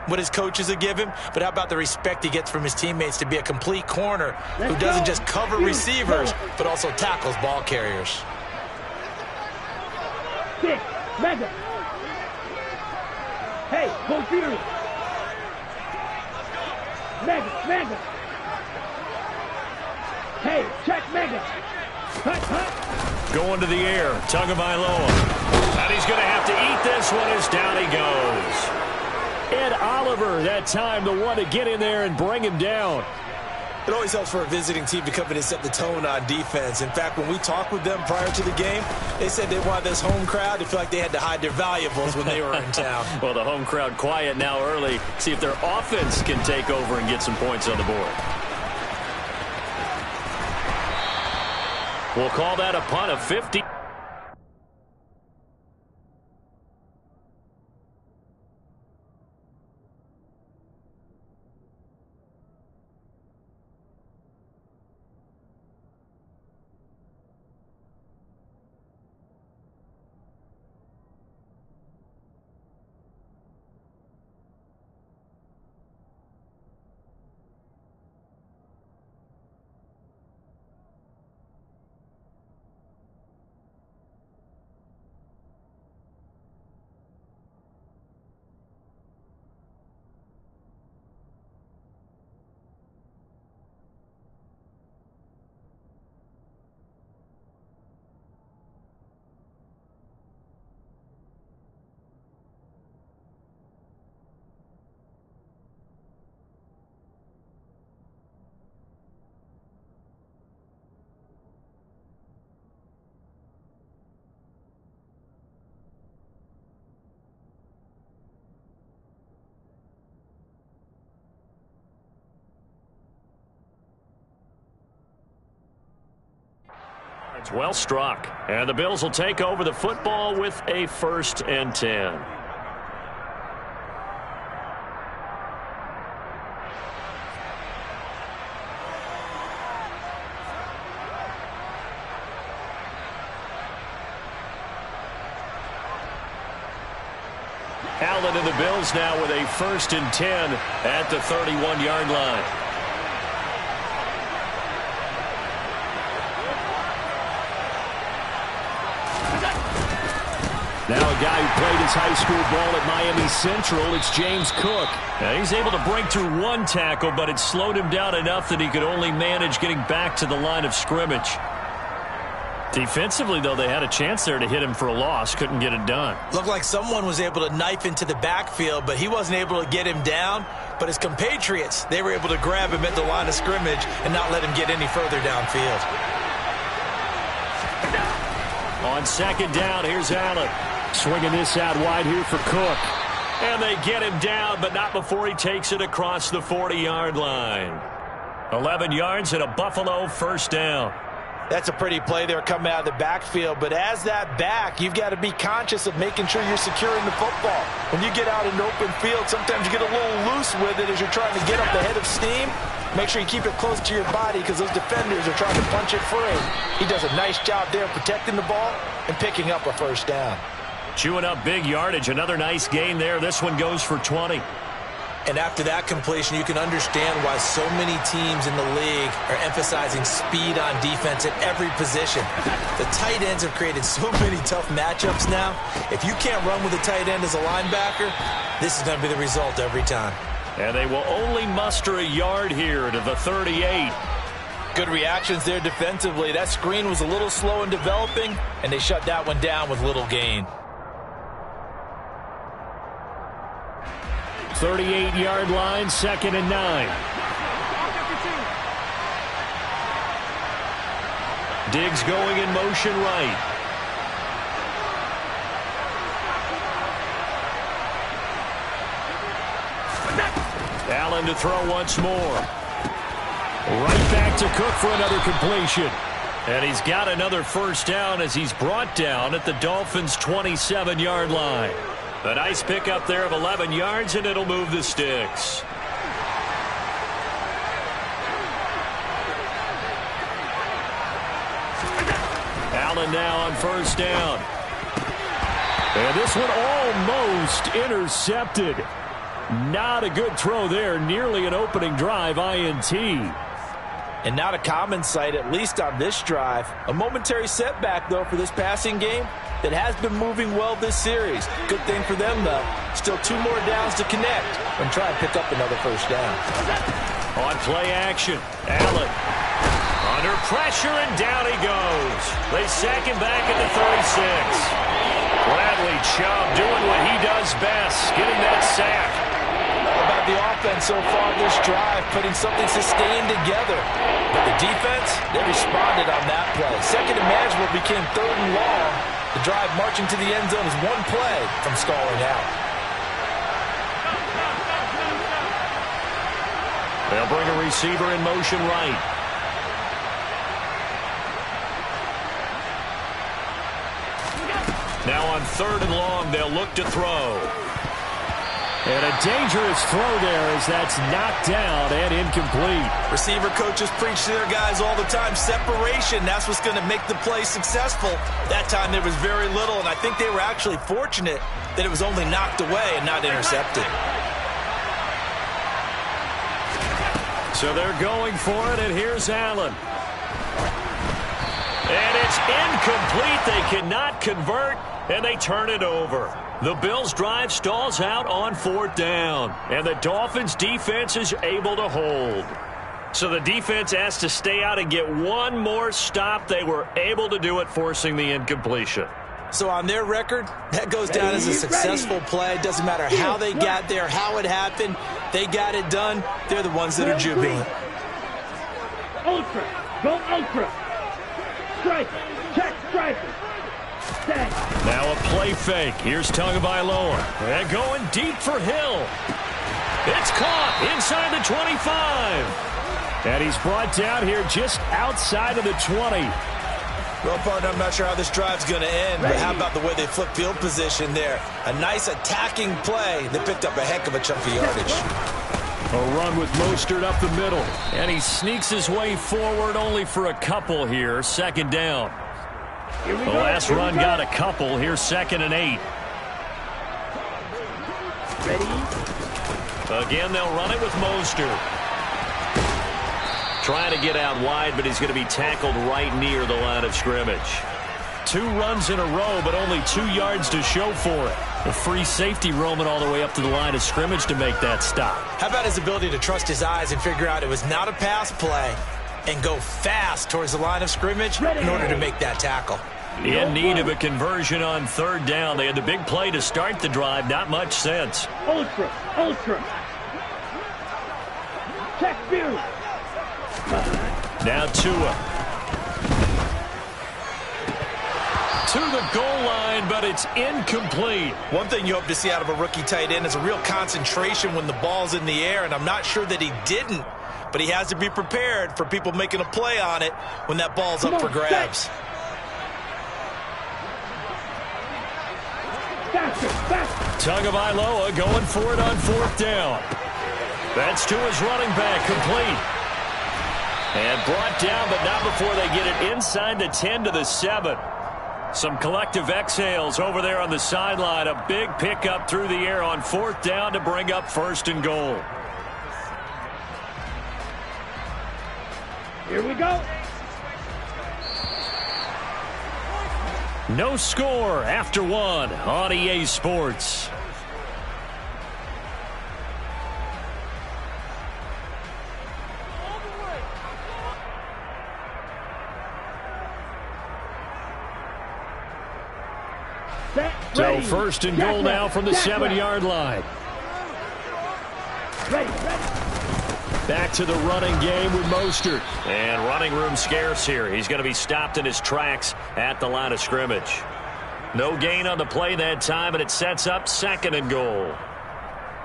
what his coaches have given, but how about the respect he gets from his teammates to be a complete corner who doesn't just cover receivers, but also tackles ball carriers. Six, mega. Hey, go Fury. Mega. Hey, check mega. Hut. Going to the air, Tagovailoa. And he's going to have to eat this one as down he goes. Ed Oliver, that time the one to get in there and bring him down. It always helps for a visiting team to come in and set the tone on defense. In fact, when we talked with them prior to the game, they said they wanted this home crowd to feel like they had to hide their valuables when they were in town. Well, the home crowd quiet now early. See if their offense can take over and get some points on the board. We'll call that a punt of 50. It's well struck. And the Bills will take over the football with a 1st and 10. Allen and the Bills now with a 1st and 10 at the 31-yard line. Now a guy who played his high school ball at Miami Central, it's James Cook. Now he's able to break through one tackle, but it slowed him down enough that he could only manage getting back to the line of scrimmage. Defensively, though, they had a chance there to hit him for a loss. Couldn't get it done. Looked like someone was able to knife into the backfield, but he wasn't able to get him down. But his compatriots, they were able to grab him at the line of scrimmage and not let him get any further downfield. On 2nd down, here's Allen. Swinging this out wide here for Cook. And they get him down, but not before he takes it across the 40-yard line. 11 yards and a Buffalo 1st down. That's a pretty play there coming out of the backfield, but as that back, you've got to be conscious of making sure you're securing the football. When you get out in the open field, sometimes you get a little loose with it as you're trying to get up the head of steam. Make sure you keep it close to your body because those defenders are trying to punch it free. He does a nice job there protecting the ball and picking up a 1st down. Chewing up big yardage. Another nice gain there. This one goes for 20. And after that completion, you can understand why so many teams in the league are emphasizing speed on defense at every position. The tight ends have created so many tough matchups now. If you can't run with a tight end as a linebacker, this is going to be the result every time. And they will only muster a yard here to the 38. Good reactions there defensively. That screen was a little slow in developing, and they shut that one down with little gain. 38-yard line, 2nd and 9. Diggs going in motion right. Allen to throw once more. Right back to Cook for another completion. And he's got another 1st down as he's brought down at the Dolphins' 27-yard line. A nice pickup there of 11 yards, and it'll move the sticks. Allen now on 1st down. And this one almost intercepted. Not a good throw there. Nearly an opening drive INT. And not a common sight, at least on this drive. A momentary setback, though, for this passing game that has been moving well this series. Good thing for them, though. Still 2 more downs to connect and try and pick up another first down. On play action, Allen. Under pressure, and down he goes. They sack him back at the 36. Bradley Chubb doing what he does best, getting that sack. About the offense so far this drive, putting something sustained together. But the defense, they responded on that play. Second and manageable became 3rd and long. The drive marching to the end zone is 1 play from stalling out. They'll bring a receiver in motion right. Now on 3rd and long, they'll look to throw. And a dangerous throw there as that's knocked down and incomplete. Receiver coaches preach to their guys all the time. Separation, that's what's going to make the play successful. That time there was very little, and I think they were actually fortunate that it was only knocked away and not intercepted. So they're going for it, and here's Allen. And it's incomplete. They cannot convert, and they turn it over. The Bills' drive stalls out on 4th down, and the Dolphins' defense is able to hold. So the defense has to stay out and get one more stop. They were able to do it, forcing the incompletion. So on their record, that goes down as a successful play. Doesn't matter how they got there, how it happened. They got it done. They're the ones that are jubilant. Ultra. Go ultra. Striker. Check striker. Now a play fake. Here's Tagovailoa. And going deep for Hill. It's caught inside the 25. And he's brought down here just outside of the 20. Well, partner, I'm not sure how this drive's going to end, but how about the way they flip field position there? A nice attacking play. They picked up a heck of a chunk of yardage. A run with Mostert up the middle. And he sneaks his way forward only for a couple here. 2nd down. The last run got a couple. Here's 2nd and 8. Ready? Again, they'll run it with Mostert. Trying to get out wide, but he's going to be tackled right near the line of scrimmage. 2 runs in a row, but only 2 yards to show for it. A free safety roaming all the way up to the line of scrimmage to make that stop. How about his ability to trust his eyes and figure out it was not a pass play and go fast towards the line of scrimmage in order to make that tackle? In need of a conversion on 3rd down. They had the big play to start the drive. Not much sense. Ultra. Ultra. Check field. Now Tua. To the goal line, but it's incomplete. One thing you hope to see out of a rookie tight end is a real concentration when the ball's in the air, and I'm not sure that he didn't, but he has to be prepared for people making a play on it when that ball's up for grabs. Tagovailoa going for it on 4th down. That's Tua's running back, complete. And brought down, but not before they get it inside the 10 to the 7. Some collective exhales over there on the sideline. A big pickup through the air on 4th down to bring up 1st and goal. Here we go. No score after 1 on EA Sports. So 1st and goal now from the 7-yard line. Ready. Back to the running game with Mostert. And running room scarce here. He's going to be stopped in his tracks at the line of scrimmage. No gain on the play that time, and it sets up 2nd and goal.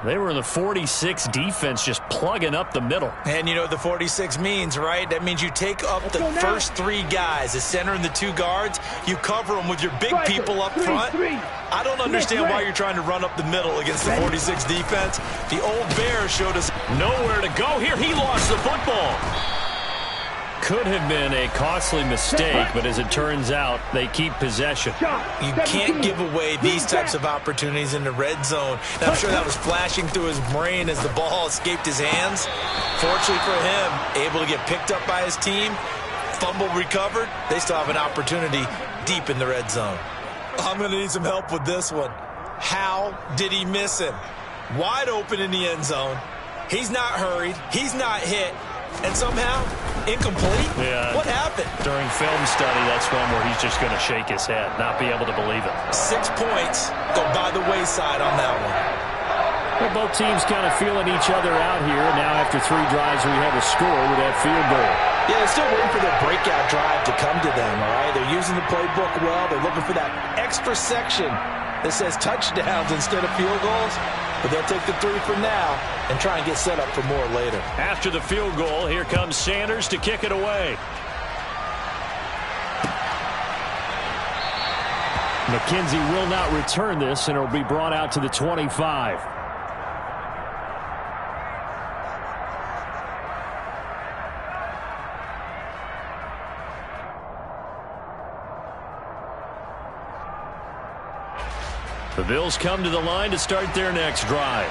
They were in the 46 defense, just plugging up the middle. And you know what the 46 means, right? That means you take up the first 3 guys, the center and the 2 guards. You cover them with your big people up front. I don't understand why you're trying to run up the middle against the 46 defense. The old Bears showed us nowhere to go here. He lost the football. could have been a costly mistake, but as it turns out, they keep possession. You can't give away these types of opportunities in the red zone. And I'm sure that was flashing through his brain as the ball escaped his hands. Fortunately for him, able to get picked up by his team, fumble recovered. They still have an opportunity deep in the red zone. I'm going to need some help with this one. How did he miss him? Wide open in the end zone. He's not hurried. He's not hit. And somehow, incomplete? Yeah. What happened? During film study, that's one where he's just going to shake his head, not be able to believe it. 6 points go by the wayside on that one. Well, both teams kind of feeling each other out here. Now after 3 drives, we have a score with that field goal. Yeah, they're still waiting for their breakout drive to come to them, all right? They're using the playbook well. They're looking for that extra section that says touchdowns instead of field goals. But they'll take the 3 for now and try and get set up for more later. After the field goal, here comes Sanders to kick it away. McKenzie will not return this, and it'll be brought out to the 25. The Bills come to the line to start their next drive.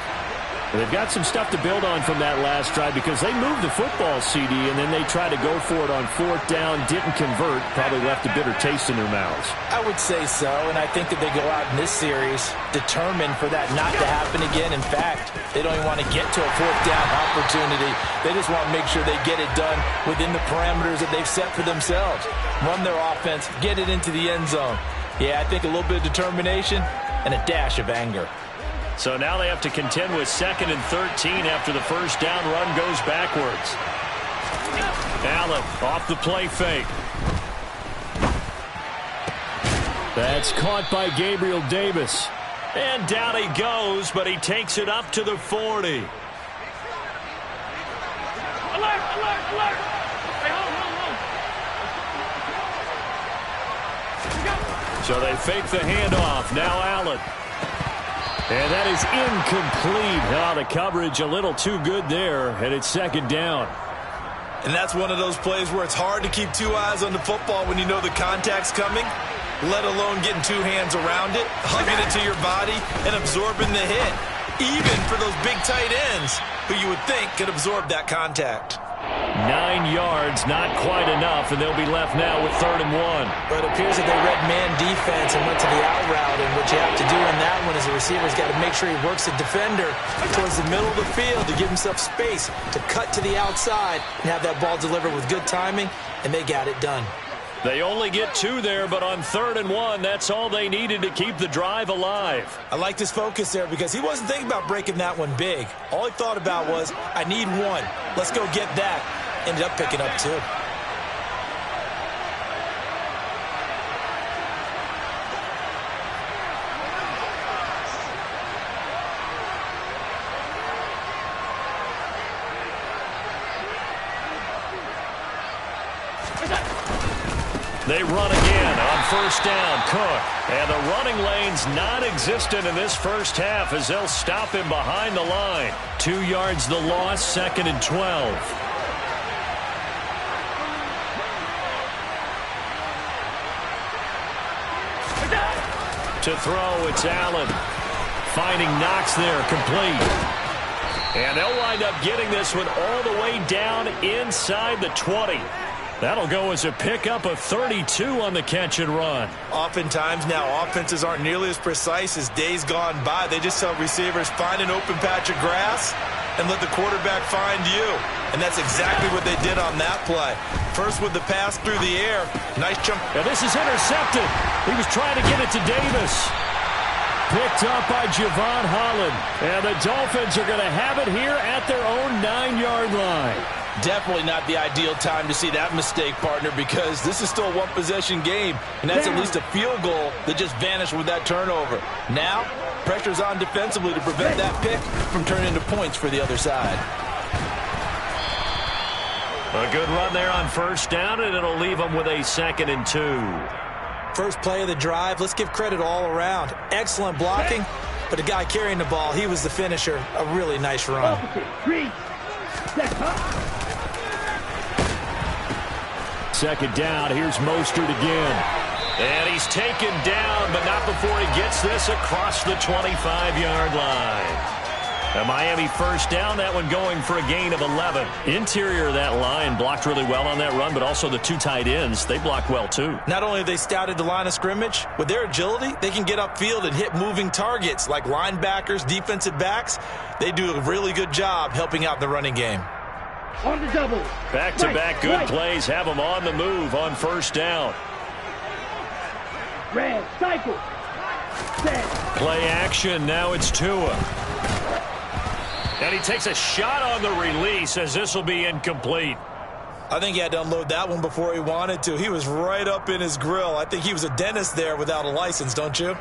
They've got some stuff to build on from that last drive because they moved the football, CD, and then they tried to go for it on 4th down, didn't convert, probably left a bitter taste in their mouths. I would say so, and I think that they go out in this series determined for that not to happen again. In fact, they don't even want to get to a 4th down opportunity. They just want to make sure they get it done within the parameters that they've set for themselves. Run their offense, get it into the end zone. Yeah, I think a little bit of determination and a dash of anger. So now they have to contend with 2nd and 13 after the first down run goes backwards. Allen off the play fake. That's caught by Gabriel Davis. And down he goes, but he takes it up to the 40. Alert, alert, alert. Hey, hold. So they fake the handoff. Now Allen. And that is incomplete. Oh, the coverage a little too good there, and it's 2nd down. And that's one of those plays where it's hard to keep 2 eyes on the football when you know the contact's coming, let alone getting 2 hands around it, hugging it to your body, and absorbing the hit. Even for those big tight ends who you would think could absorb that contact. 9 yards, not quite enough, and they'll be left now with 3rd and 1. But it appears that they read man defense and went to the out route, and what you have to do in that one is the receiver's got to make sure he works the defender towards the middle of the field to give himself space to cut to the outside and have that ball delivered with good timing, and they got it done. They only get 2 there, but on 3rd and 1, that's all they needed to keep the drive alive. I liked his focus there because he wasn't thinking about breaking that one big. All he thought about was, I need 1. Let's go get that. Ended up picking up 2. They run again on 1st down, Cook. And the running lane's non-existent in this first half as they'll stop him behind the line. 2 yards the loss, 2nd and 12. To throw, it's Allen. Finding Knox there, complete. And they'll wind up getting this one all the way down inside the 20. That'll go as a pickup of 32 on the catch and run. Oftentimes now, offenses aren't nearly as precise as days gone by. They just tell receivers, find an open patch of grass and let the quarterback find you. And that's exactly what they did on that play. First with the pass through the air. Nice jump. And this is intercepted. He was trying to get it to Davis. Picked up by Javon Holland. And the Dolphins are going to have it here at their own 9-yard line. Definitely not the ideal time to see that mistake, partner, because this is still a one-possession game, and that's at least a field goal that just vanished with that turnover. Now, pressure's on defensively to prevent that pick from turning into points for the other side. A good run there on 1st down, and it'll leave them with a 2nd and 2. First play of the drive, let's give credit all around. Excellent blocking, but the guy carrying the ball, he was the finisher. A really nice run. second down. Here's Mostert again. And he's taken down, but not before he gets this across the 25-yard line. A Miami first down, that one going for a gain of 11. Interior of that line blocked really well on that run, but also the two tight ends, they blocked well too. Not only have they scouted the line of scrimmage, with their agility, they can get upfield and hit moving targets like linebackers, defensive backs. They do a really good job helping out the running game. On the double. Back-to-back good plays have them on the move on first down. Red, cycle. Set. Play action, now it's Tua. And he takes a shot on the release as this will be incomplete. I think he had to unload that one before he wanted to. He was right up in his grill. I think he was a dentist there without a license, don't you?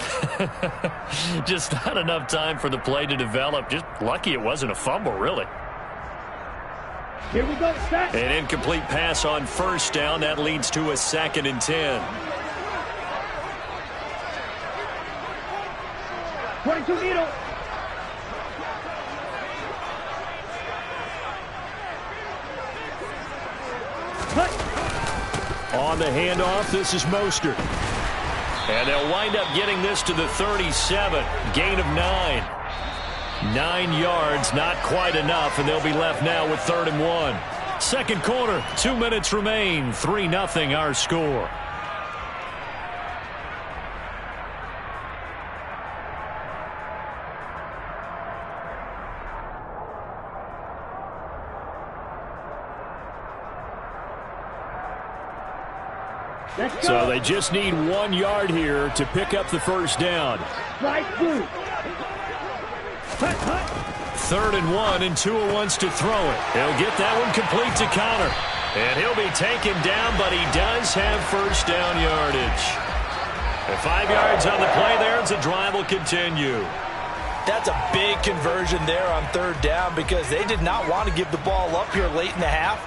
Just not enough time for the play to develop. Just lucky it wasn't a fumble, really. Here we go, set. An incomplete pass on first down. That leads to a 2nd and 10. 22 needle. On the handoff, this is Mostert. And they'll wind up getting this to the 37. Gain of 9. 9 yards, not quite enough, and they'll be left now with 3rd and 1. Second quarter, 2 minutes remain. 3-0 our score. So they just need 1 yard here to pick up the first down. 3rd and 1, and Tua wants to throw it. He'll get that one complete to Connor. And he'll be taken down, but he does have first down yardage. And 5 yards on the play there, as the drive will continue. That's a big conversion there on 3rd down because they did not want to give the ball up here late in the half.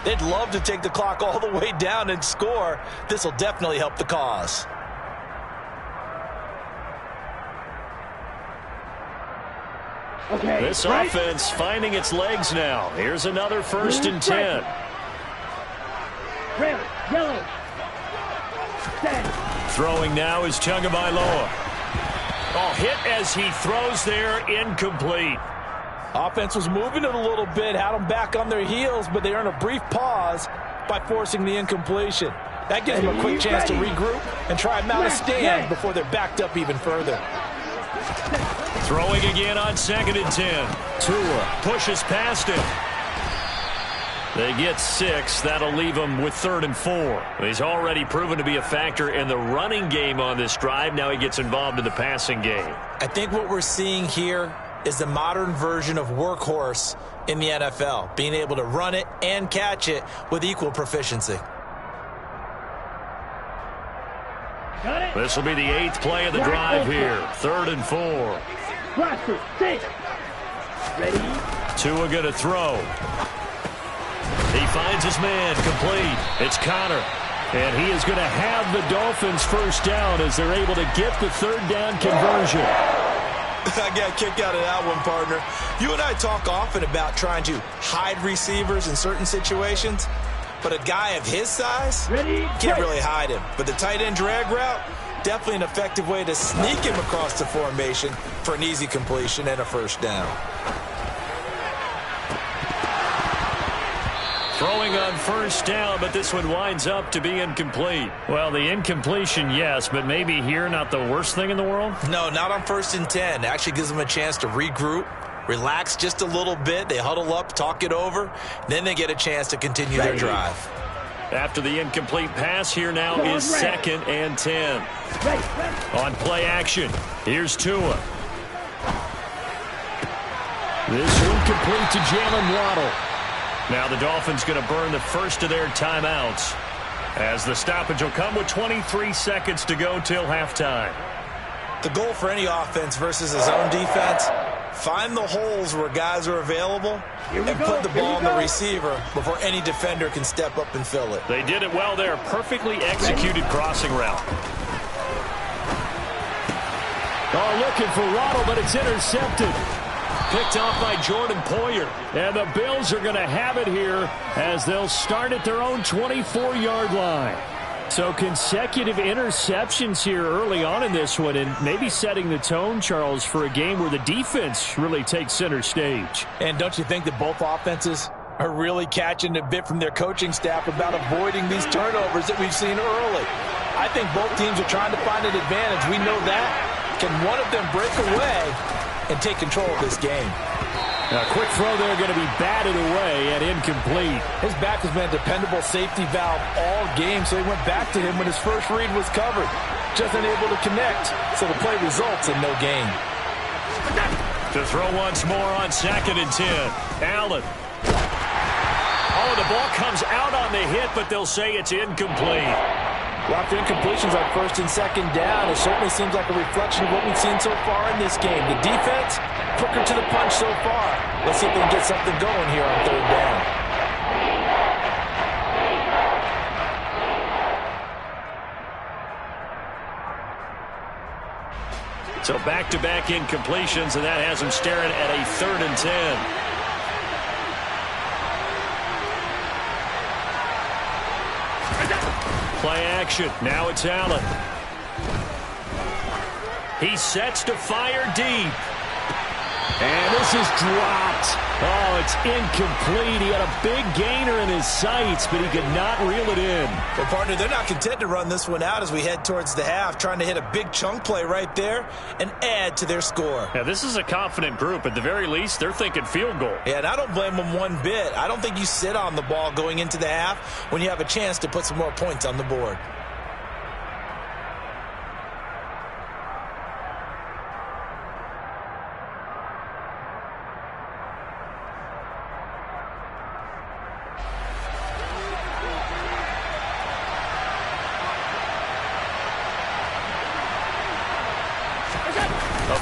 They'd love to take the clock all the way down and score. This will definitely help the cause. Okay, this offense finding its legs now. Here's another 1st and 10. Red, yellow. Set. Throwing now is Tagovailoa. Oh, hit as he throws there, incomplete. Offense was moving it a little bit, had them back on their heels, but they earn a brief pause by forcing the incompletion. That gives them a quick chance to regroup and try and mount a stand before they're backed up even further. Throwing again on 2nd and 10. Tua pushes past him. They get 6. That'll leave him with 3rd and 4. He's already proven to be a factor in the running game on this drive. Now he gets involved in the passing game. I think what we're seeing here is the modern version of workhorse in the NFL, being able to run it and catch it with equal proficiency. This will be the 8th play of the drive here. 3rd and 4. Ready? Tua going to throw. He finds his man, complete. It's Connor. And he is going to have the Dolphins first down as they're able to get the 3rd down conversion. I got a kick out of that one, partner. You and I talk often about trying to hide receivers in certain situations, but a guy of his size can't really hide him. But the tight end drag route, definitely an effective way to sneak him across the formation for an easy completion and a first down. Throwing on first down, but this one winds up to be incomplete. Well, the incompletion, yes, but maybe here not the worst thing in the world? No, not on 1st and 10. It actually gives them a chance to regroup, relax just a little bit. They huddle up, talk it over, then they get a chance to continue their drive. After the incomplete pass, here now is 2nd and 10. On play action, here's Tua. This one complete to Jalen Waddle. Now the Dolphins going to burn the first of their timeouts as the stoppage will come with 23 seconds to go till halftime. The goal for any offense versus his own defense, find the holes where guys are available and put the ball on the receiver before any defender can step up and fill it. They did it well there. Perfectly executed crossing route. Oh, looking for Waddle, but it's intercepted. picked off by Jordan Poyer. And the Bills are going to have it here as they'll start at their own 24-yard line. So consecutive interceptions here early on in this one, and maybe setting the tone, Charles, for a game where the defense really takes center stage. And don't you think that both offenses are really catching a bit from their coaching staff about avoiding these turnovers that we've seen early? I think both teams are trying to find an advantage. We know that. Can one of them break away and take control of this game? A quick throw there going to be batted away and incomplete. His back has been a dependable safety valve all game, so he went back to him when his first read was covered. Just unable to connect, so the play results in no gain. To throw once more on 2nd and 10. Allen. Oh, the ball comes out on the hit, but they'll say it's incomplete. Well, after incompletions on 1st and 2nd down, it certainly seems like a reflection of what we've seen so far in this game. The defense, quicker to the punch so far. Let's see if they can get something going here on 3rd down. So back-to-back incompletions, and that has them staring at a 3rd and 10. Play action. Now it's Allen. He sets to fire deep. And this is dropped. Oh, it's incomplete. He had a big gainer in his sights, but he could not reel it in. Well, partner, they're not content to run this one out as we head towards the half, trying to hit a big chunk play right there and add to their score. Yeah, this is a confident group. At the very least, they're thinking field goal. Yeah, and I don't blame them one bit. I don't think you sit on the ball going into the half when you have a chance to put some more points on the board.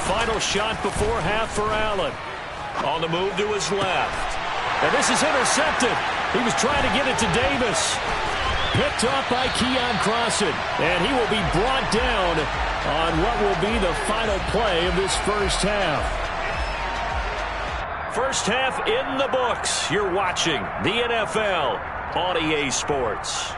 Final shot before half for Allen. On the move to his left. And this is intercepted. He was trying to get it to Davis. Picked off by Keon Crossan. And he will be brought down on what will be the final play of this first half. First half in the books. You're watching the NFL on EA Sports.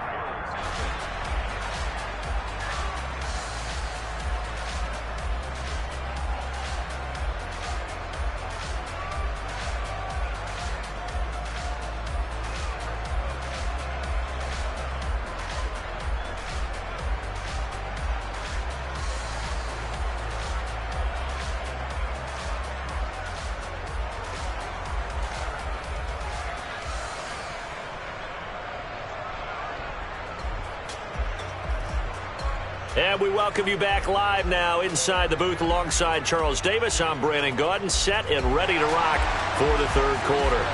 And we welcome you back live now inside the booth alongside Charles Davis. I'm Brandon Gaudin, set and ready to rock for the 3rd quarter.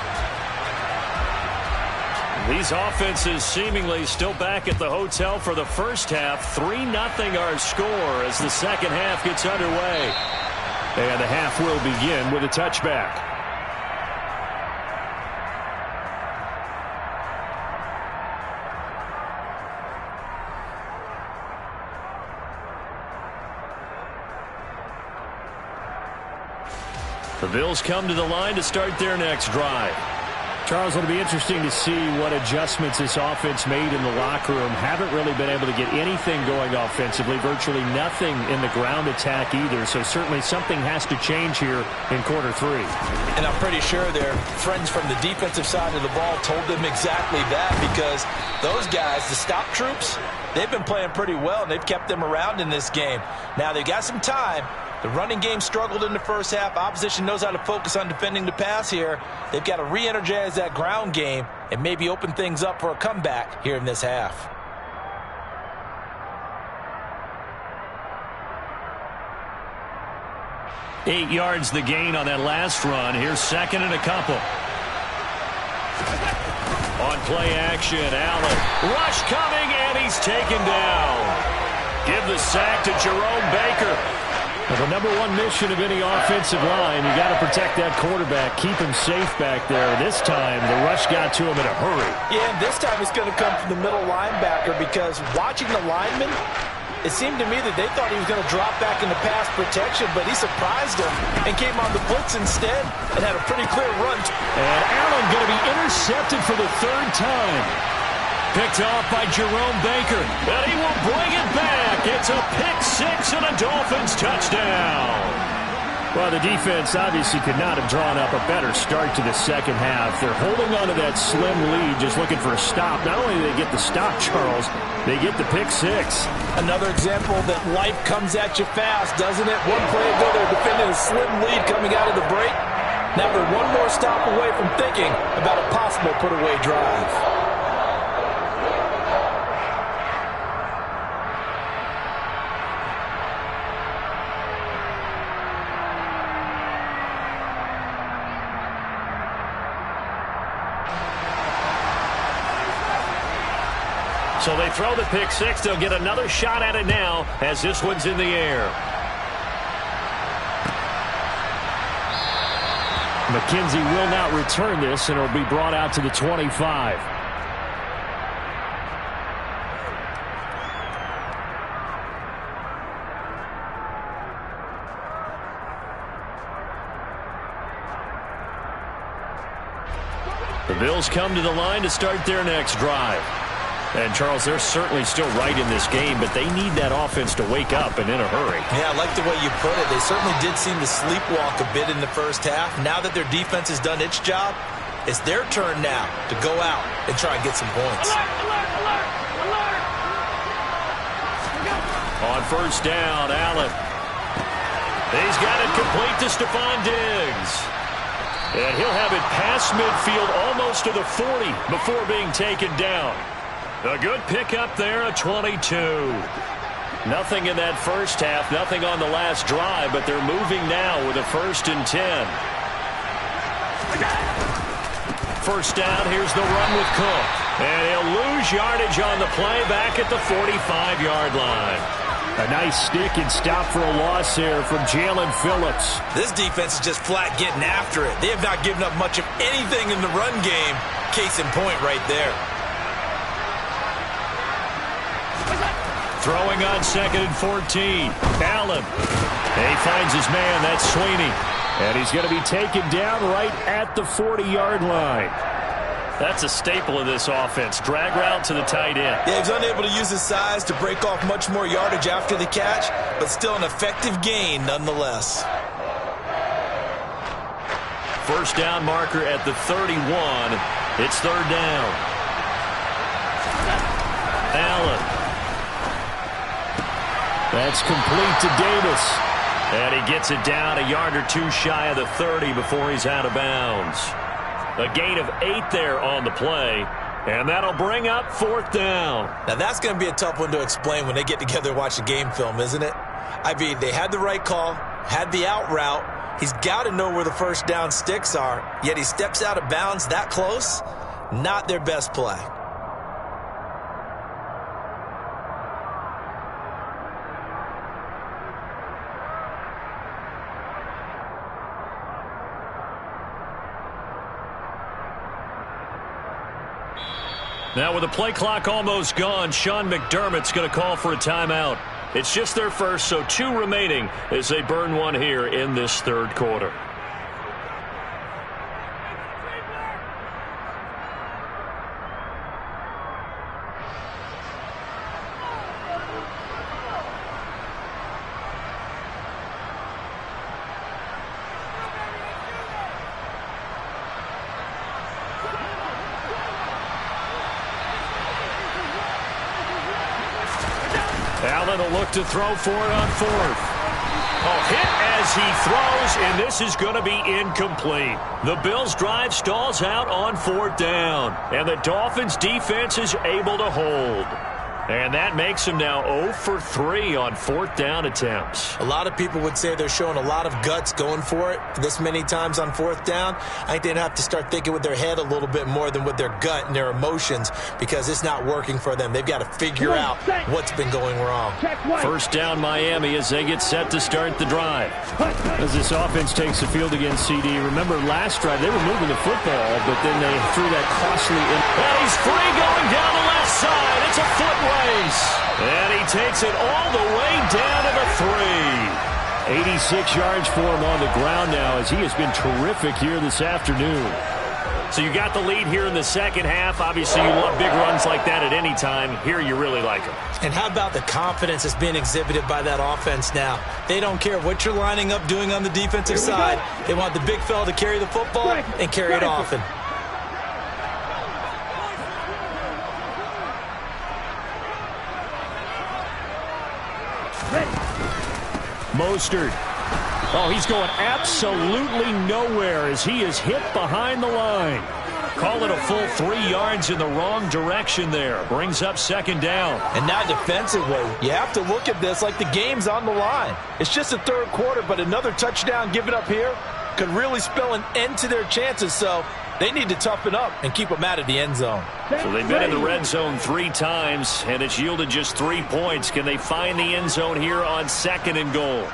These offenses seemingly still back at the hotel for the first half. 3-0 our score as the second half gets underway. And the half will begin with a touchback. The Bills come to the line to start their next drive. Charles, it'll be interesting to see what adjustments this offense made in the locker room. Haven't really been able to get anything going offensively. Virtually nothing in the ground attack either. So certainly something has to change here in quarter 3. And I'm pretty sure their friends from the defensive side of the ball told them exactly that, because those guys, the stop troops, they've been playing pretty well, and they've kept them around in this game. Now they've got some time. The running game struggled in the first half. Opposition knows how to focus on defending the pass here. They've got to re-energize that ground game and maybe open things up for a comeback here in this half. Eight yards the gain on that last run. Here's 2nd and a couple. On play action, Allen. Rush coming, and he's taken down. Give the sack to Jerome Baker. Well, the number one mission of any offensive line, you got to protect that quarterback, keep him safe back there. This time, the rush got to him in a hurry. Yeah, and this time it's going to come from the middle linebacker, because watching the lineman, It seemed to me that they thought he was going to drop back into pass protection, but he surprised them and came on the blitz instead and had a pretty clear run. And Allen going to be intercepted for the third time. Picked off by Jerome Baker. And he will bring it back. It's a pick-6 and a Dolphins touchdown. Well, the defense obviously could not have drawn up a better start to the second half. They're holding on to that slim lead, just looking for a stop. Not only do they get the stop, Charles, they get the pick-6. Another example that life comes at you fast, doesn't it? One play ago, they're defending a slim lead coming out of the break. Now they're one more stop away from thinking about a possible put-away drive. So they throw the pick-6. They'll get another shot at it now as this one's in the air. McKenzie will not return this, and it'll be brought out to the 25. The Bills come to the line to start their next drive. And, Charles, they're certainly still right in this game, but they need that offense to wake up and in a hurry. Yeah, I like the way you put it. They certainly did seem to sleepwalk a bit in the first half. Now that their defense has done its job, it's their turn now to go out and try and get some points. On first down, Allen. He's got it complete to Stephon Diggs. And he'll have it past midfield almost to the 40 before being taken down. A good pickup there, a 22. Nothing in that first half, nothing on the last drive, but they're moving now with a 1st and 10. First down, here's the run with Cook. And he'll lose yardage on the play back at the 45-yard line. A nice stick and stop for a loss there from Jalen Phillips. This defense is just flat getting after it. They have not given up much of anything in the run game. Case in point right there. Throwing on 2nd and 14. Allen. He finds his man. That's Sweeney. And he's going to be taken down right at the 40-yard line. That's a staple of this offense. Drag route to the tight end. Yeah, he's unable to use his size to break off much more yardage after the catch, but still an effective gain nonetheless. First down marker at the 31. It's 3rd down. Allen. That's complete to Davis. And he gets it down a yard or two shy of the 30 before he's out of bounds. A gain of 8 there on the play. And that'll bring up 4th down. Now that's going to be a tough one to explain when they get together and watch a game film, isn't it? I mean, they had the right call, had the out route. He's got to know where the first down sticks are, yet he steps out of bounds that close. Not their best play. Now with the play clock almost gone, Sean McDermott's going to call for a timeout. It's just their first, so 2 remaining as they burn one here in this 3rd quarter. Allen will look to throw for it on 4th. A hit as he throws, and this is going to be incomplete. The Bills' drive stalls out on 4th down, and the Dolphins' defense is able to hold. And that makes them now 0 for 3 on 4th down attempts. A lot of people would say they're showing a lot of guts going for it this many times on 4th down. I think they'd have to start thinking with their head a little bit more than with their gut and their emotions, because it's not working for them. They've got to figure out what's been going wrong. First down Miami as they get set to start the drive. As this offense takes the field against CD, remember last drive they were moving the football, but then they threw that costly... And he's free going down the left side. It's a foot twice. And he takes it all the way down to the 3. 86 yards for him on the ground now as he has been terrific here this afternoon. So you got the lead here in the second half. Obviously, you love big runs like that at any time. Here, you really like them. And how about the confidence that's being exhibited by that offense now? They don't care what you're lining up doing on the defensive side. They want the big fella to carry the football and carry it often. Mostert. Oh, he's going absolutely nowhere as he is hit behind the line. Call it a full 3 yards in the wrong direction there. Brings up second down. And now defensively, you have to look at this like the game's on the line. It's just the third quarter, but another touchdown given up here could really spell an end to their chances. So they need to toughen up and keep them out of the end zone. So they've been in the red zone 3 times, and it's yielded just 3 points. Can they find the end zone here on second and goal?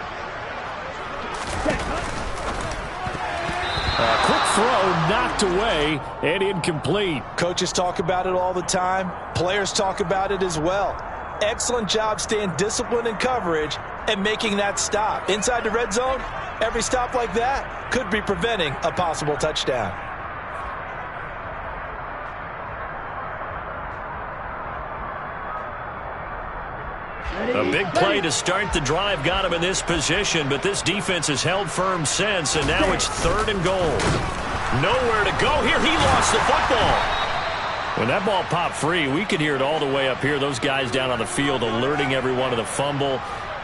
A quick throw knocked away and incomplete. Coaches talk about it all the time. Players talk about it as well. Excellent job staying disciplined in coverage and making that stop. Inside the red zone, every stop like that could be preventing a possible touchdown. A big play to start the drive got him in this position, but this defense has held firm since, and now it's third and goal. Nowhere to go here. He lost the football. When that ball popped free, we could hear it all the way up here. Those guys down on the field alerting everyone of the fumble.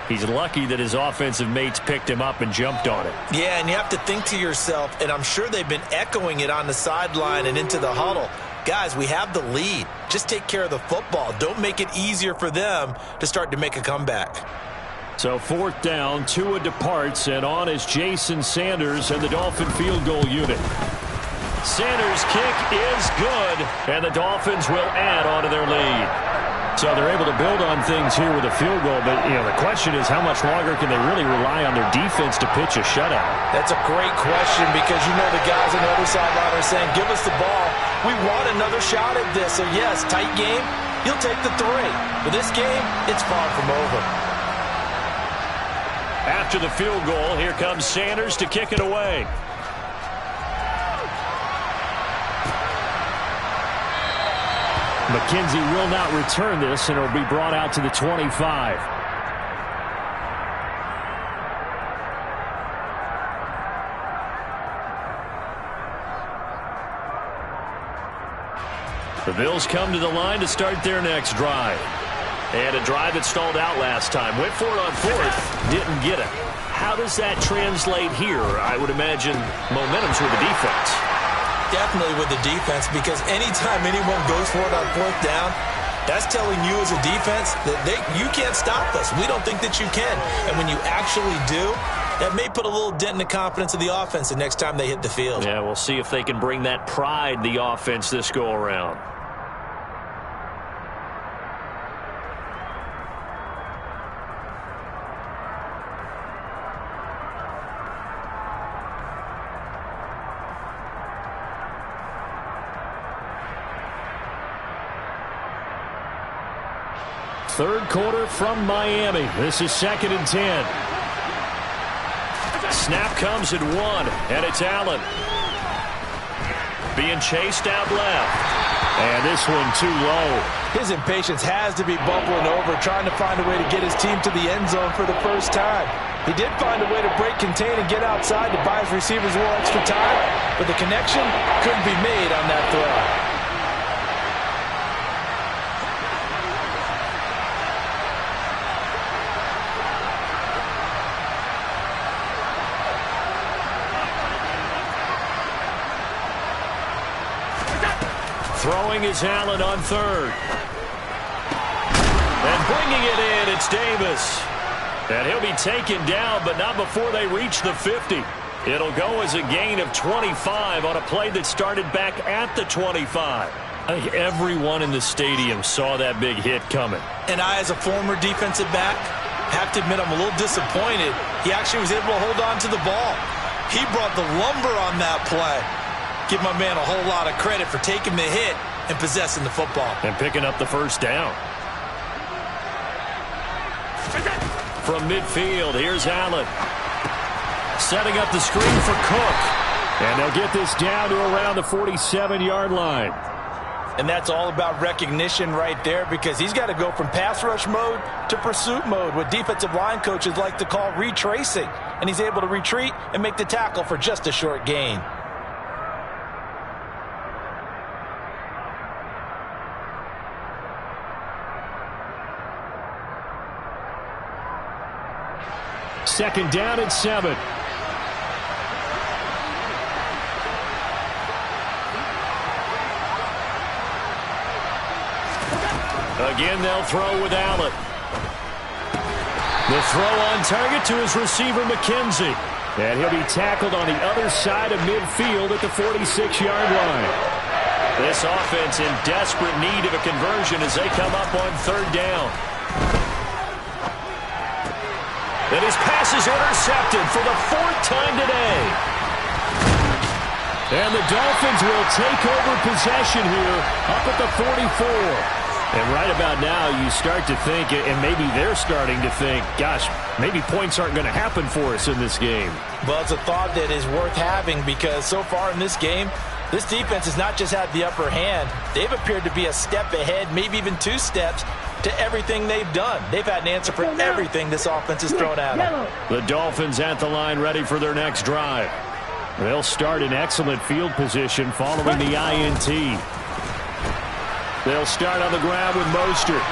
He's lucky that his offensive mates picked him up and jumped on it. Yeah, and you have to think to yourself, and I'm sure they've been echoing it on the sideline and into the huddle. Guys, we have the lead. Just take care of the football. Don't make it easier for them to start to make a comeback. So fourth down, Tua departs, and on is Jason Sanders and the Dolphin field goal unit. Sanders' kick is good, and the Dolphins will add on to their lead. So they're able to build on things here with a field goal, but the question is how much longer can they really rely on their defense to pitch a shutout? That's a great question because the guys on the other sideline are saying, give us the ball. We want another shot at this. So, yes, tight game, you'll take the 3. But this game, it's far from over. After the field goal, here comes Sanders to kick it away. McKenzie will not return this, and it will be brought out to the 25. The Bills come to the line to start their next drive. And a drive that stalled out last time. Went for it on fourth, didn't get it. How does that translate here? I would imagine momentum's with the defense. Definitely with the defense, because anytime anyone goes for it on fourth down, that's telling you as a defense that you can't stop us. We don't think that you can. And when you actually do, that may put a little dent in the confidence of the offense the next time they hit the field. Yeah, we'll see if they can bring that pride, the offense, this go around. Third quarter from Miami. This is 2nd and 10. Snap comes at 1, and it's Allen. Being chased out left. And this one too low. His impatience has to be bubbling over, trying to find a way to get his team to the end zone for the first time. He did find a way to break, contain, and get outside to buy his receivers a little extra time, but the connection couldn't be made on that throw. Throwing is Allen on third. And bringing it in, it's Davis. And he'll be taken down, but not before they reach the 50. It'll go as a gain of 25 on a play that started back at the 25. I think everyone in the stadium saw that big hit coming. And I, as a former defensive back, have to admit I'm a little disappointed. He actually was able to hold on to the ball. He brought the lumber on that play. Give my man a whole lot of credit for taking the hit and possessing the football. And picking up the first down. from midfield. Here's Allen. Setting up the screen for Cook. And they'll get this down to around the 47-yard line. And that's all about recognition right there, because he's got to go from pass rush mode to pursuit mode, what defensive line coaches like to call retracing. And he's able to retreat and make the tackle for just a short gain. Second down and 7. Again, they'll throw with Allen. The throw on target to his receiver, McKenzie. And he'll be tackled on the other side of midfield at the 46-yard line. This offense in desperate need of a conversion as they come up on third down. And his pass is intercepted for the 4th time today. And the Dolphins will take over possession here up at the 44. And right about now, you start to think, and maybe they're starting to think, gosh, maybe points aren't going to happen for us in this game. Well, it's a thought that is worth having, because so far in this game, this defense has not just had the upper hand. They've appeared to be a step ahead, maybe even 2 steps, to everything they've done. They've had an answer for everything this offense has thrown at them. The Dolphins at the line ready for their next drive. They'll start in excellent field position following the INT. They'll start on the ground with Mostert.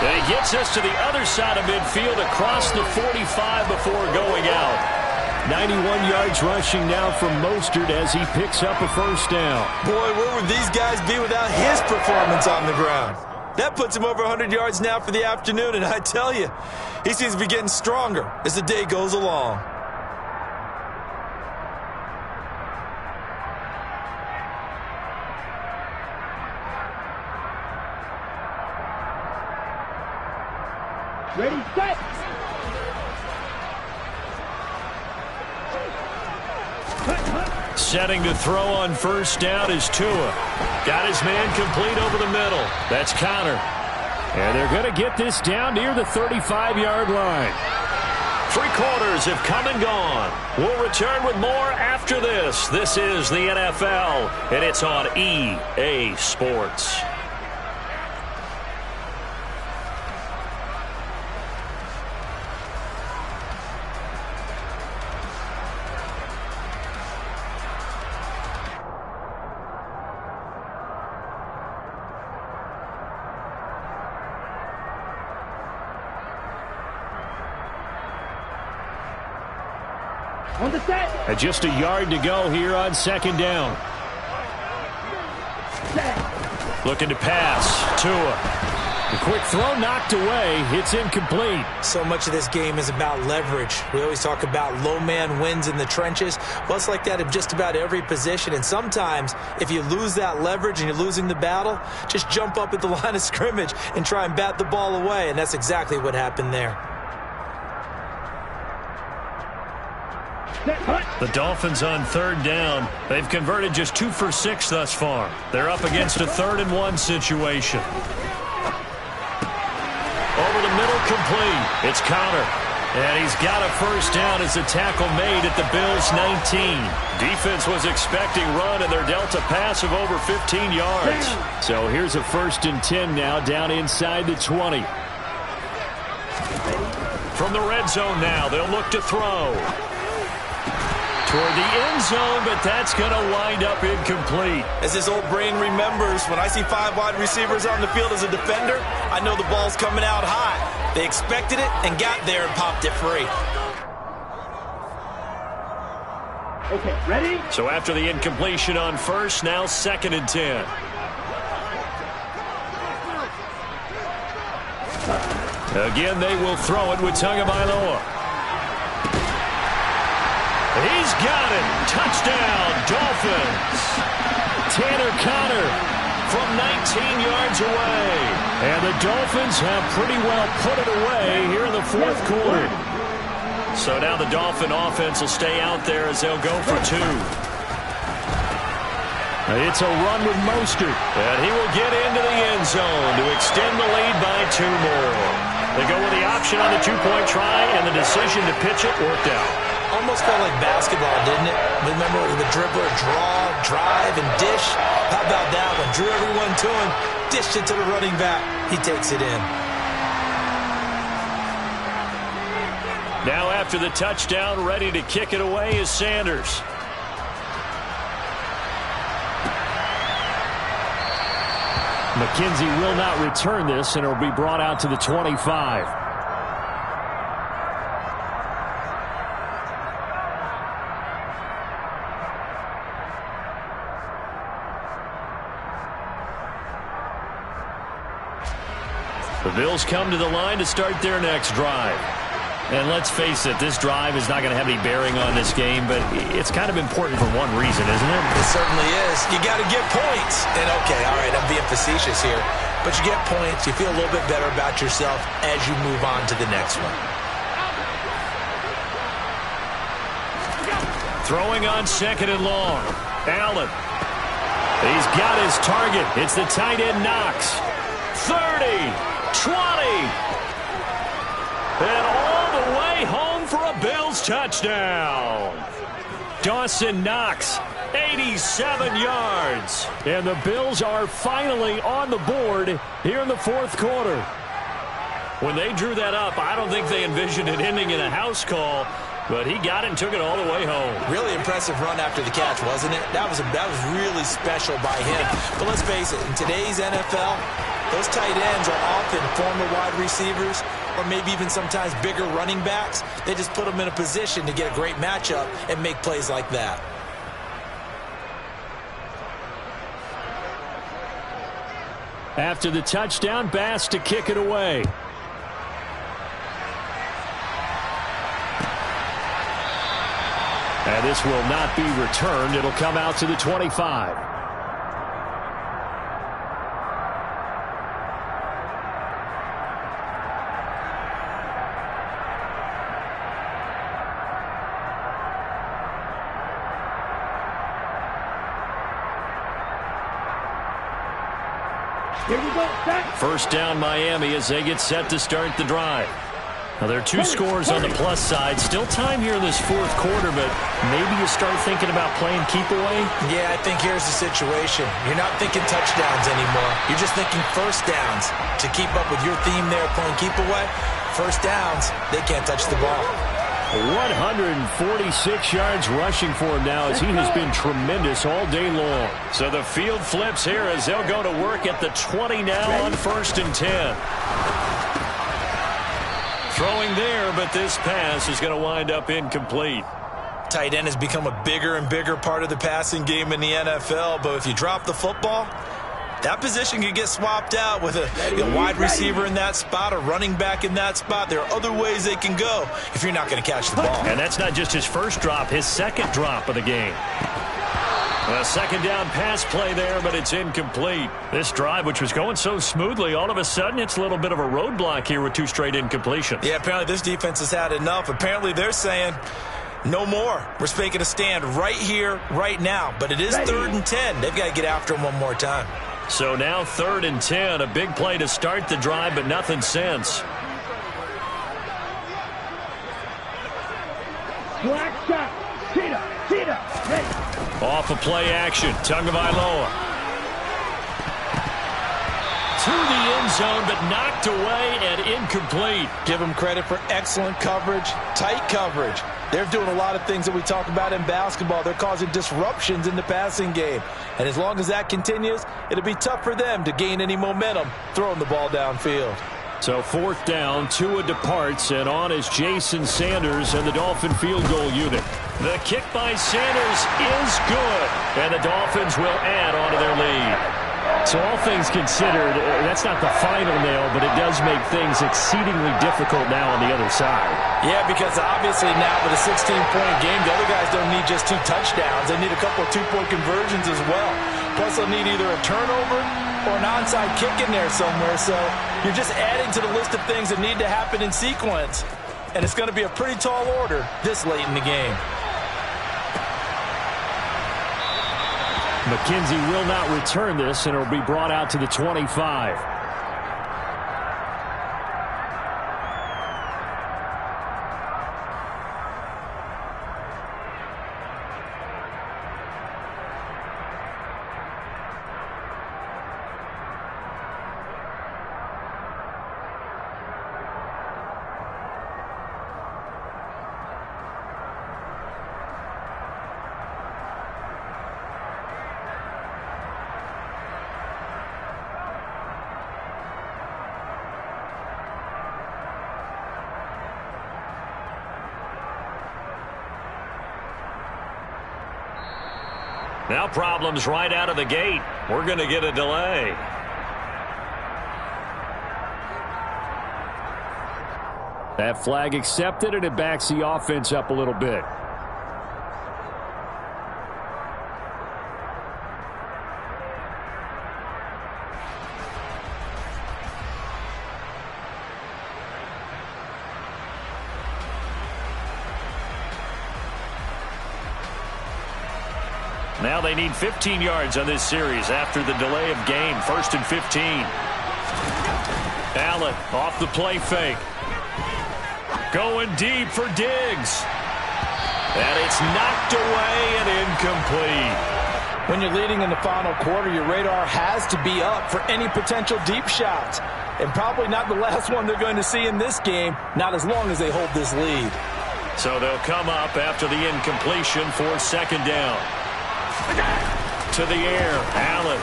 And he gets us to the other side of midfield across the 45 before going out. 91 yards rushing now from Mostert as he picks up a first down. Boy, where would these guys be without his performance on the ground? That puts him over 100 yards now for the afternoon, and I tell you, he seems to be getting stronger as the day goes along. Ready, set. Setting to throw on first down is Tua. Got his man complete over the middle. That's Connor. And they're going to get this down near the 35-yard line. 3 quarters have come and gone. We'll return with more after this. This is the NFL, and it's on EA Sports. On the set. And just a yard to go here on second down. Set. Looking to pass. Tua. The quick throw knocked away. It's incomplete. So much of this game is about leverage. We always talk about low man wins in the trenches. Well, it's like that in just about every position. And sometimes, if you lose that leverage and you're losing the battle, just jump up at the line of scrimmage and try and bat the ball away. And that's exactly what happened there. The Dolphins on third down. They've converted just 2 for 6 thus far. They're up against a 3rd and 1 situation. Over the middle, complete. It's Connor. And he's got a first down as a tackle made at the Bills' 19. Defense was expecting run, and they're dealt a pass of over 15 yards. So here's a 1st and 10 now down inside the 20. From the red zone now, they'll look to throw. Toward the end zone, but that's going to wind up incomplete. As this old brain remembers, when I see 5 wide receivers on the field as a defender, I know the ball's coming out high. They expected it and got there and popped it free. Okay, ready? So after the incompletion on first, now 2nd and 10. Again, they will throw it with Tagovailoa. He's got it. Touchdown, Dolphins. Tanner Connor from 19 yards away. And the Dolphins have pretty well put it away here in the 4th quarter. So now the Dolphin offense will stay out there as they'll go for 2. It's a run with Mostert. And he will get into the end zone to extend the lead by 2 more. They go with the option on the two-point try, and the decision to pitch it worked out. Almost felt like basketball, didn't it? Remember the dribbler, draw, drive, and dish? How about that one? Drew everyone to him, dished it to the running back. He takes it in. Now after the touchdown, ready to kick it away is Sanders. McKenzie will not return this, and it will be brought out to the 25. The Bills come to the line to start their next drive. And let's face it, this drive is not going to have any bearing on this game, but it's kind of important for one reason, isn't it? It certainly is. You got to get points. And okay, all right, I'm being facetious here, but you get points, you feel a little bit better about yourself as you move on to the next one. Throwing on second and long. Allen. He's got his target. It's the tight end Knox. 30, 20. And all the way home for a Bills touchdown. Dawson Knox, 87 yards. And the Bills are finally on the board here in the fourth quarter. When they drew that up, I don't think they envisioned it ending in a house call, but he got it and took it all the way home. Really impressive run after the catch, wasn't it? That was really special by him. But let's face it, in today's NFL, those tight ends are often former wide receivers or maybe even sometimes bigger running backs. They just put them in a position to get a great matchup and make plays like that. After the touchdown, Bass to kick it away. And this will not be returned. It'll come out to the 25. Here we go, set. First down Miami as they get set to start the drive. Now, there are two scores on the plus side. Still time here in this fourth quarter, but maybe you start thinking about playing keep away? Yeah, I think here's the situation. You're not thinking touchdowns anymore. You're just thinking first downs. To keep up with your theme there, playing keep away, first downs, they can't touch the ball. 146 yards rushing for him now as he has been tremendous all day long. So the field flips here as they'll go to work at the 20 now on 1st and 10. Throwing there, but this pass is going to wind up incomplete. Tight end has become a bigger and bigger part of the passing game in the NFL, but if you drop the football, that position can get swapped out with a wide receiver in that spot, a running back in that spot. There are other ways they can go if you're not going to catch the ball. And that's not just his first drop, his second drop of the game. A second down pass play there, but it's incomplete. This drive, which was going so smoothly, all of a sudden it's a little bit of a roadblock here with two straight incompletions. Yeah, apparently this defense has had enough. Apparently they're saying no more. We're making a stand right here, right now. But it is 3rd and 10. They've got to get after him one more time. So now 3rd and 10, a big play to start the drive, but nothing since. Black shot. Cheetah, ready. Off of play action, Tagovailoa. To the end zone, but knocked away and incomplete. Give them credit for excellent coverage, tight coverage. They're doing a lot of things that we talk about in basketball. They're causing disruptions in the passing game. And as long as that continues, it'll be tough for them to gain any momentum throwing the ball downfield. So 4th down, Tua departs, and on is Jason Sanders and the Dolphin field goal unit. The kick by Sanders is good, and the Dolphins will add on to their lead. So all things considered, that's not the final nail, but it does make things exceedingly difficult now on the other side. Yeah, because obviously now with a 16-point game, the other guys don't need just 2 touchdowns. They need a couple of 2-point conversions as well. Plus they'll need either a turnover or an onside kick in there somewhere. So you're just adding to the list of things that need to happen in sequence. And it's going to be a pretty tall order this late in the game. McKenzie will not return this, and it will be brought out to the 25. Now problems right out of the gate. We're going to get a delay. That flag accepted, and it backs the offense up a little bit. Now they need 15 yards on this series after the delay of game. 1st and 15. Allen off the play fake. Going deep for Diggs. And it's knocked away and incomplete. When you're leading in the final quarter, your radar has to be up for any potential deep shots. And probably not the last one they're going to see in this game, not as long as they hold this lead. So they'll come up after the incompletion for 2nd down. To the air, Allen.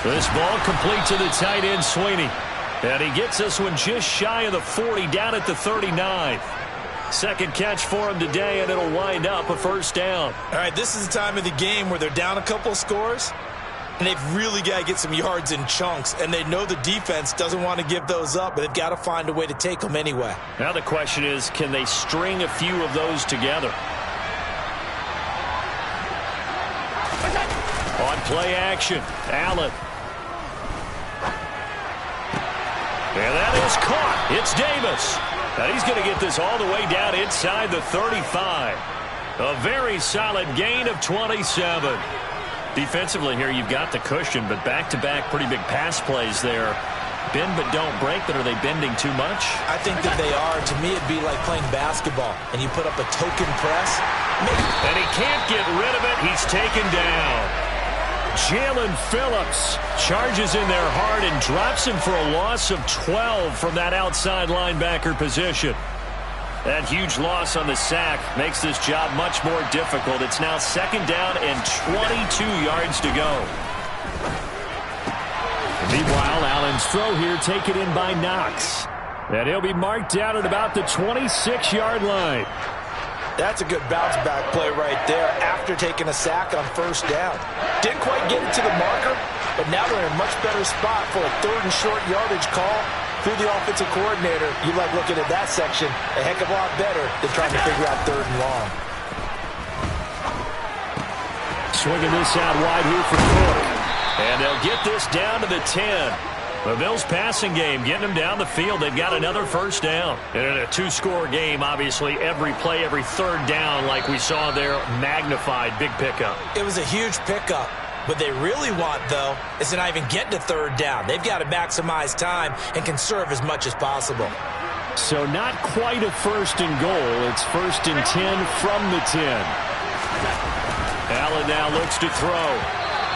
This ball complete to the tight end, Sweeney. And he gets this one just shy of the 40, down at the 39. Second catch for him today, and it'll wind up a 1st down. All right, this is the time of the game where they're down a couple of scores, and they've really got to get some yards in chunks, and they know the defense doesn't want to give those up, but they've got to find a way to take them anyway. Now the question is, can they string a few of those together? On play action, Allen. And that is caught. It's Davis. And he's going to get this all the way down inside the 35. A very solid gain of 27. Defensively here, you've got the cushion, but back-to-back pretty big pass plays there. Bend but don't break, but are they bending too much? I think that they are. To me, it'd be like playing basketball, and you put up a token press. And he can't get rid of it. He's taken down. Jalen Phillips charges in there hard and drops him for a loss of 12 from that outside linebacker position. That huge loss on the sack makes this job much more difficult. It's now 2nd down and 22 yards to go. Meanwhile, Allen's throw here taken in by Knox. And he'll be marked down at about the 26-yard line. That's a good bounce-back play right there after taking a sack on 1st down. Didn't quite get it to the marker, but now they're in a much better spot for a 3rd and short yardage call through the offensive coordinator. You like looking at that section a heck of a lot better than trying to figure out 3rd and long. Swinging this out wide here for Cook. And they'll get this down to the 10. The Bills' passing game, getting them down the field. They've got another 1st down. And in a 2-score game, obviously, every play, every 3rd down, like we saw there, magnified, big pickup. It was a huge pickup. What they really want, though, is to not even get to 3rd down. They've got to maximize time and conserve as much as possible. So not quite a 1st and goal. It's 1st and 10 from the 10. Allen now looks to throw.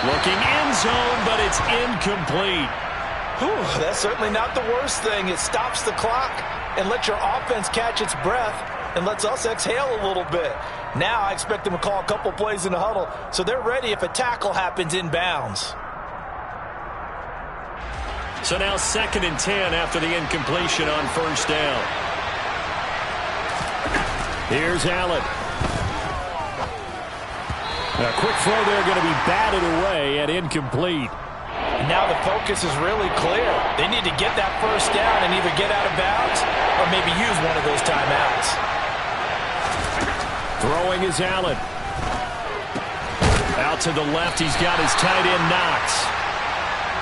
Looking end zone, but it's incomplete. Whew, that's certainly not the worst thing. It stops the clock and lets your offense catch its breath and lets us exhale a little bit. Now I expect them to call a couple plays in the huddle so they're ready if a tackle happens inbounds. So now 2nd and 10 after the incompletion on 1st down. Here's Allen. A quick throw there going to be batted away and incomplete. And now the focus is really clear. They need to get that 1st down and either get out of bounds or maybe use one of those timeouts. Throwing is Allen. Out to the left, he's got his tight end Knox.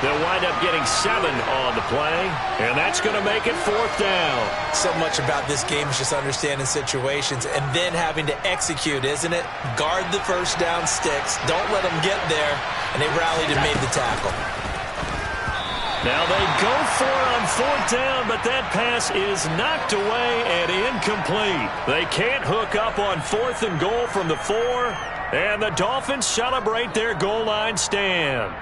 They'll wind up getting 7 on the play, and that's going to make it 4th down. So much about this game is just understanding situations and then having to execute, isn't it? Guard the 1st down sticks. Don't let them get there. And they rallied and made the tackle. Now they go for it on 4th down, but that pass is knocked away and incomplete. They can't hook up on 4th and goal from the 4, and the Dolphins celebrate their goal line stand.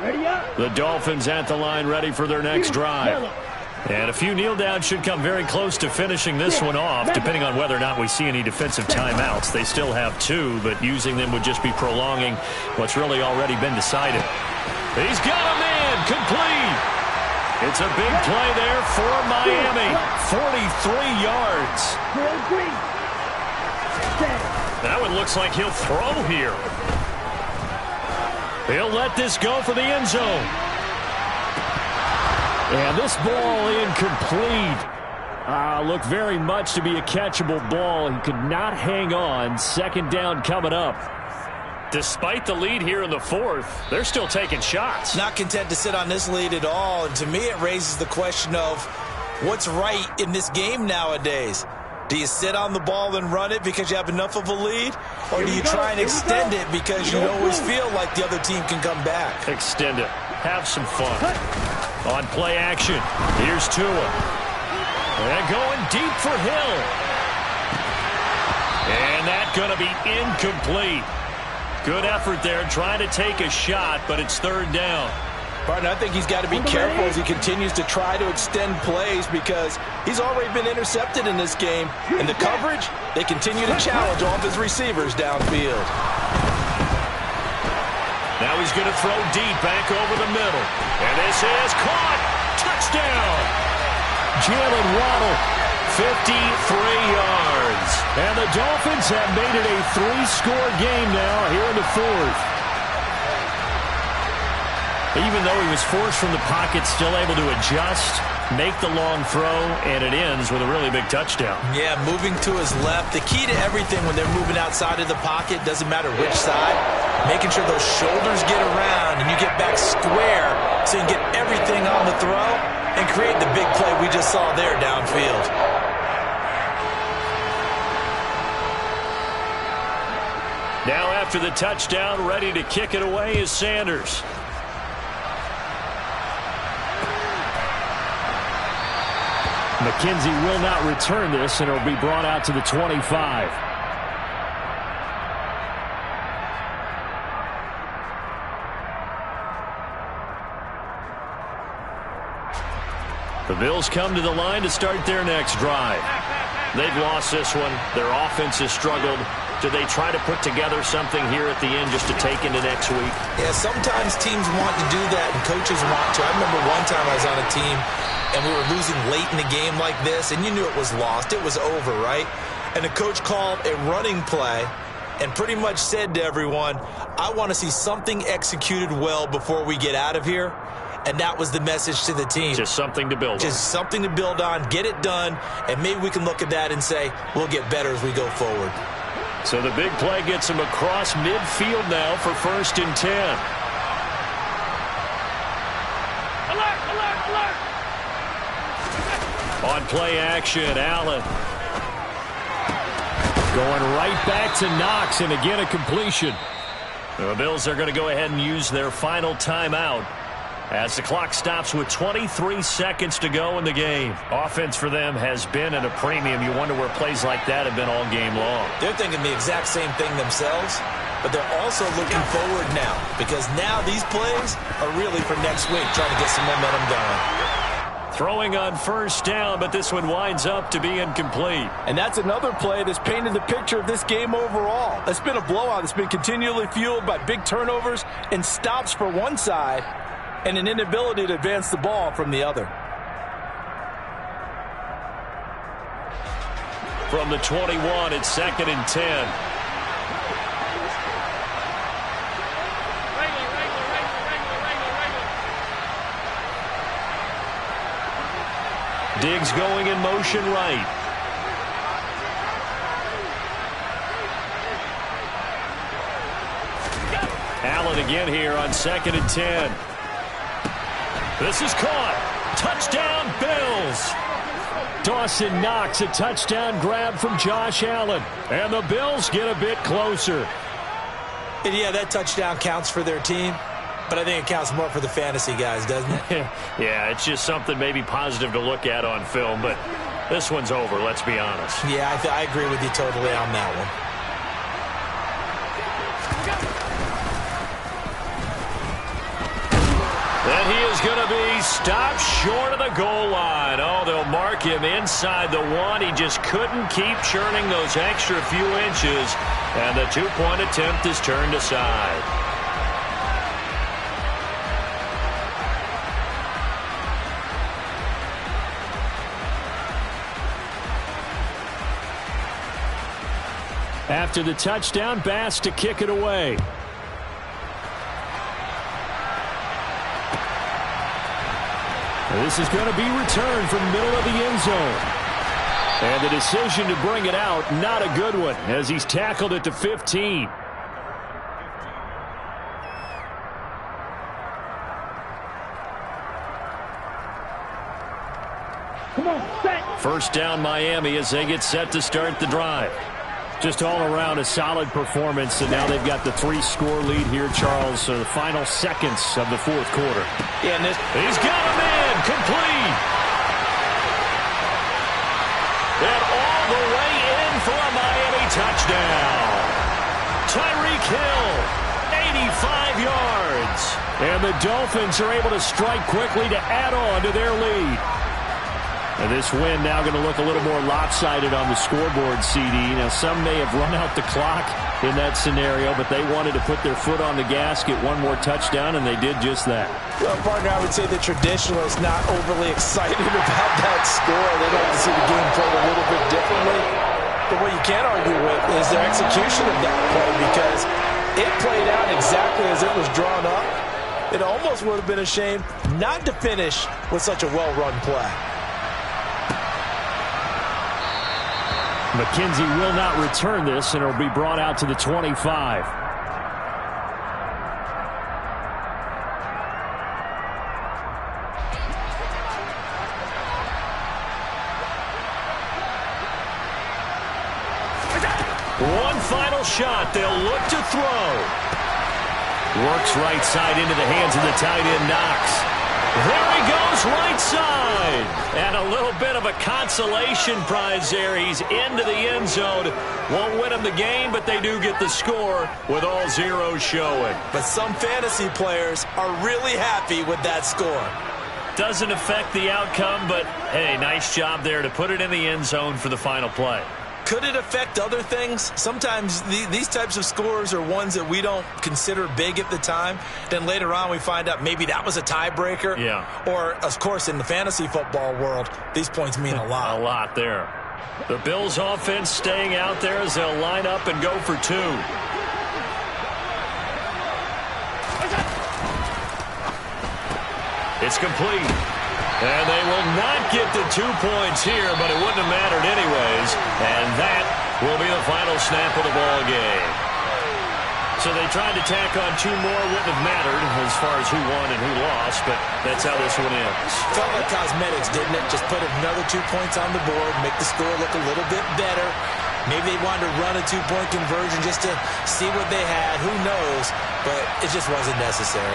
Ready up. The Dolphins at the line ready for their next drive. And a few kneel downs should come very close to finishing this one off, depending on whether or not we see any defensive timeouts. They still have 2, but using them would just be prolonging what's really already been decided. He's got a man complete. It's a big play there for Miami. 43 yards. That one looks like he'll throw here. He'll let this go for the end zone. And this ball incomplete. Looked very much to be a catchable ball. He could not hang on. Second down coming up. Despite the lead here in the fourth, they're still taking shots. Not content to sit on this lead at all. And to me, it raises the question of what's right in this game nowadays. Do you sit on the ball and run it because you have enough of a lead? Or do you try and extend it because you always feel like the other team can come back? Extend it. Have some fun. On play action, here's Tua. And going deep for Hill. And that's going to be incomplete. Good effort there, trying to take a shot, but it's third down. Partner, I think he's got to be careful as he continues to try to extend plays because he's already been intercepted in this game. And the coverage, they continue to challenge all of his receivers downfield. Now he's going to throw deep back over the middle. And this is caught. Touchdown. Jalen Waddle, 53 yards. And the Dolphins have made it a 3-score game now here in the fourth. Even though he was forced from the pocket, still able to adjust, make the long throw, and it ends with a really big touchdown. Yeah, moving to his left. The key to everything when they're moving outside of the pocket, doesn't matter which side, making sure those shoulders get around and you get back square so you can get everything on the throw and create the big play we just saw there downfield. Now after the touchdown, ready to kick it away is Sanders. McKenzie will not return this, and it'll be brought out to the 25. The Bills come to the line to start their next drive. They've lost this one. Their offense has struggled. Do they try to put together something here at the end just to take into next week? Yeah, sometimes teams want to do that, and coaches want to. I remember one time I was on a team, and we were losing late in the game like this, and you knew it was lost. It was over, right? And the coach called a running play and pretty much said to everyone, I want to see something executed well before we get out of here. And that was the message to the team. Just something to build on. Just something to build on, get it done, and maybe we can look at that and say, we'll get better as we go forward. So the big play gets him across midfield now for 1st and 10. Alert, alert, alert! On play action, Allen. Going right back to Knox, and again a completion. The Bills are going to go ahead and use their final timeout as the clock stops with 23 seconds to go in the game. Offense for them has been at a premium. You wonder where plays like that have been all game long. They're thinking the exact same thing themselves, but they're also looking forward now because now these plays are really for next week, trying to get some momentum going. Throwing on 1st down, but this one winds up to be incomplete. And that's another play that's painted the picture of this game overall. It's been a blowout. It's been continually fueled by big turnovers and stops for one side and an inability to advance the ball from the other. From the 21, it's 2nd and 10. Diggs going in motion right. Allen again here on 2nd and 10. This is caught. Touchdown, Bills. Dawson Knox, a touchdown grab from Josh Allen. And the Bills get a bit closer. And yeah, that touchdown counts for their team, but I think it counts more for the fantasy guys, doesn't it? Yeah, it's just something maybe positive to look at on film, but this one's over, let's be honest. Yeah, I agree with you totally on that one. Then he is going to be stopped short of the goal line. Oh, they'll mark him inside the 1. He just couldn't keep churning those extra few inches, and the 2-point attempt is turned aside. After the touchdown, Bass to kick it away. This is going to be returned from the middle of the end zone. And the decision to bring it out, not a good one, as he's tackled at the 15. Come on, set. First down, Miami, as they get set to start the drive. Just all around a solid performance, and now they've got the 3-score lead here, Charles. So the final seconds of the fourth quarter. Yeah, and he's got a man complete. And all the way in for a Miami touchdown. Tyreek Hill, 85 yards. And the Dolphins are able to strike quickly to add on to their lead. And this win now going to look a little more lopsided on the scoreboard, CD. Now, some may have run out the clock in that scenario, but they wanted to put their foot on the gas, get one more touchdown, and they did just that. Well, partner, I would say the traditionalists not overly excited about that score. They'd like to see the game played a little bit differently. But what you can't argue with is their execution of that play, because it played out exactly as it was drawn up. It almost would have been a shame not to finish with such a well-run play. McKenzie will not return this, and it'll be brought out to the 25. One final shot. They'll look to throw. Works right side into the hands of the tight end, Knox. There he goes, right side. And a little bit of a consolation prize there. He's into the end zone. Won't win him the game, but they do get the score with all zeros showing. But some fantasy players are really happy with that score. Doesn't affect the outcome, but, hey, nice job there to put it in the end zone for the final play. Could it affect other things? Sometimes these types of scores are ones that we don't consider big at the time. Then later on we find out maybe that was a tiebreaker. Yeah. Or, of course, in the fantasy football world, these points mean a lot. A lot there. The Bills offense staying out there as they'll line up and go for two. It's complete. And they will not get the 2 points here, but it wouldn't have mattered anyways. And that will be the final snap of the ball game. So they tried to tack on two more, wouldn't have mattered as far as who won and who lost, but that's how this one ends. Felt like cosmetics, didn't it? Just put another 2 points on the board, make the score look a little bit better. Maybe they wanted to run a 2-point conversion just to see what they had. Who knows? But it just wasn't necessary.